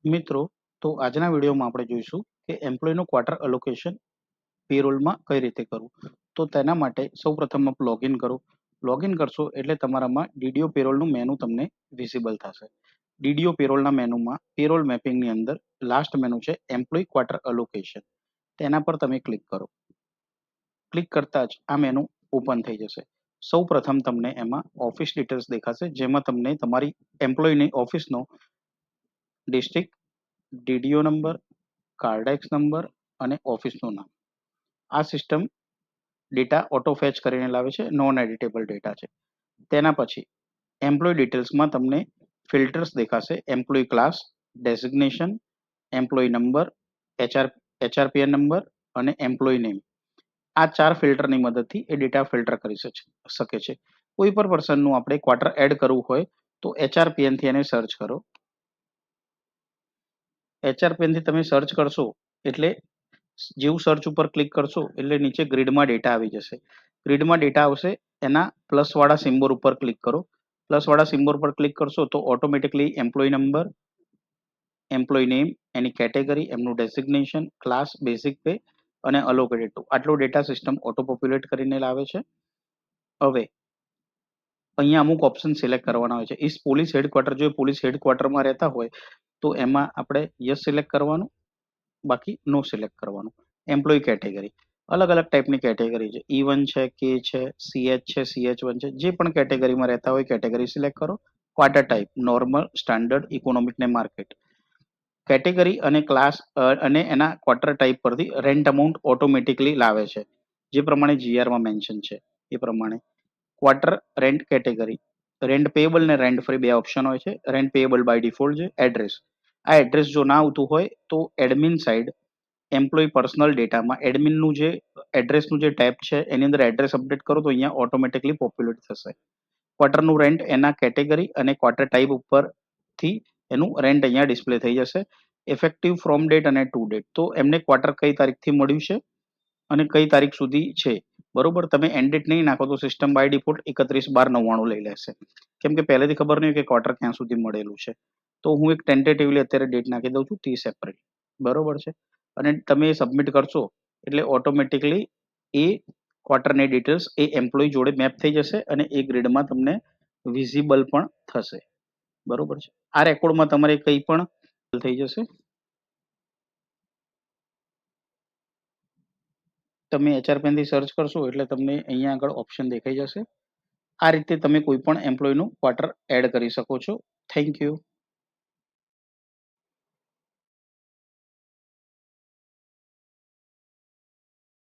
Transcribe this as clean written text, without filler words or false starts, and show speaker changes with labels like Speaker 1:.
Speaker 1: મિત્રો, તો આજના વિડીયોમાં આપણે જોઈશું કે એમ્પ્લોયનું ક્વાર્ટર અલોકેશન પેરોલમાં કઈ રીતે કરવું. તો તેના માટે સૌપ્રથમ આપ લોગિન કરો. લોગિન કરશો એટલે તમારામાં ડીડીઓ પેરોલનું મેનુ તમને વિઝિબલ થશે. ડીડીઓ પેરોલના મેનુમાં પેરોલ મેપિંગની અંદર લાસ્ટ મેનુ છે એમ્પ્લોય ક્વાર્ટર અલોકેશન. તેના પર તમે ક્લિક કરો. ક્લિક કરતા જ આ મેનુ ઓપન થઈ જશે. સૌપ્રથમ તમને એમાં ઓફિસ ડિટેલ્સ દેખાશે, જેમાં તમને તમારી એમ્પ્લોયની ઓફિસનો ડિસ્ટ્રિક્ટ, ડીડીઓ નંબર, કાર્ડેક્સ નંબર અને ઓફિસનું નામ. આ સિસ્ટમ ડેટા ઓટો ફેચ કરીને લાવે છે, નોન એડિટેબલ ડેટા છે. તેના પછી એમ્પ્લોય ડિટેલ્સમાં તમને ફિલ્ટર્સ દેખાશે: employee class, designation, employee number, HRPN number અને એમ્પ્લોય નેમ. આ 4 ફિલ્ટરની મદદથી એ ડેટા ફિલ્ટર કરી શકે છે. કોઈ પણ પર્સનનું આપણે ક્વાર્ટર એડ કરવું હોય તો એચઆરપીએન થી એને સર્ચ કરો. એચઆરપીએન થી તમે સર્ચ કરશો એટલે જેવું સર્ચ ઉપર ક્લિક કરશો એટલે નીચે ગ્રીડમાં ડેટા આવી જશે. ગ્રીડમાં ડેટા આવશે, એના પ્લસ વાળા સિમ્બોલ ઉપર ક્લિક કરો. પ્લસ વાળા સિમ્બોલ પર ક્લિક કરશો તો automatically employee number, employee name, એની કેટેગરી, એમનું ડેઝિગ્નેશન, ક્લાસ, બેઝિક પે અને અલોકેટેડ ટુ આટલો ડેટા સિસ્ટમ ઓટો પોપ્યુલેટ કરીને લાવે છે. હવે અહીંયા અમુક ઓપ્શન સિલેક્ટ કરવાના હોય છે. ઇસ પોલીસ હેડક્વાર્ટર, જો પોલીસ હેડક્વાર્ટરમાં રહેતા હોય તો એમાં આપણે યસ સિલેક્ટ કરવાનું, બાકી નો સિલેક્ટ કરવાનું. એમ્પ્લોય કેટેગરી, અલગ અલગ ટાઈપની કેટેગરી છે. E1 છે, કે છે, CH છે, CH1 છે. જે પણ કેટેગરીમાં રહેતા હોય કેટેગરી સિલેક્ટ કરો. Quarter type normal, standard, economic ને માર્કેટ. કેટેગરી અને ક્લાસ અને એના ક્વાર્ટર ટાઈપ પરથી રેન્ટ અમાઉન્ટ ઓટોમેટિકલી લાવે છે, જે પ્રમાણે જીઆરમાં મેન્શન છે એ પ્રમાણે. Quarter rent category, rent payable ને રેન્ટ ફ્રી બે ઓપ્શન હોય છે. રેન્ટ પેએબલ બાય ડિફોલ્ટ છે. એડ્રેસ, આ એડ્રેસ જો ના આવતું હોય તો એડમિન સાઇડ એમ્પ્લોય પર્સનલ ડેટામાં એડમિનનું જે એડ્રેસનું જે ટેબ છે એની અંદર એડ્રેસ અપડેટ કરો તો અહીંયા ઓટોમેટિકલી પોપ્યુલેટ થશે. ક્વાર્ટરનું રેન્ટ એના કેટેગરી અને ક્વાર્ટર ટાઈપ ઉપરથી એનું રેન્ટ અહીંયા ડિસ્પ્લે થઈ જશે. ઇફેક્ટિવ ફ્રોમ ડેટ અને ટુ ડેટ, તો એમને ક્વાર્ટર કઈ તારીખથી મળ્યું છે અને કઈ તારીખ સુધી છે. બરોબર, તમે એન્ડ ડેટ નહીં નાખો તો સિસ્ટમ બાય ડિફોલ્ટ 31/12/99 લઈ લેશે, કેમ કે પહેલેથી ખબર નહીં કે ક્વાર્ટર ક્યાં સુધી મળેલું છે. તો હું એક ટેન્ટેટિવલી અત્યારે ડેટ નાખી દઉં છું 30 એપ્રિલ. બરોબર છે, અને તમે સબમિટ કરશો એટલે ઓટોમેટિકલી એ ક્વાર્ટરની ડિટેલ્સ એ એમ્પ્લોય જોડે મેપ થઈ જશે અને એ ગ્રીડમાં તમને વિઝિબલ પણ થશે. બરોબર છે, આ રેકોર્ડમાં તમારે કંઈ પણ થઈ જશે. તમે એચઆરપીએન થી સર્ચ કરશો એટલે તમને અહીંયા આગળ ઓપ્શન દેખાઈ જશે. આ રીતે તમે કોઈ પણ એમ્પ્લોયનું ક્વાર્ટર એડ કરી શકો છો. Thank you.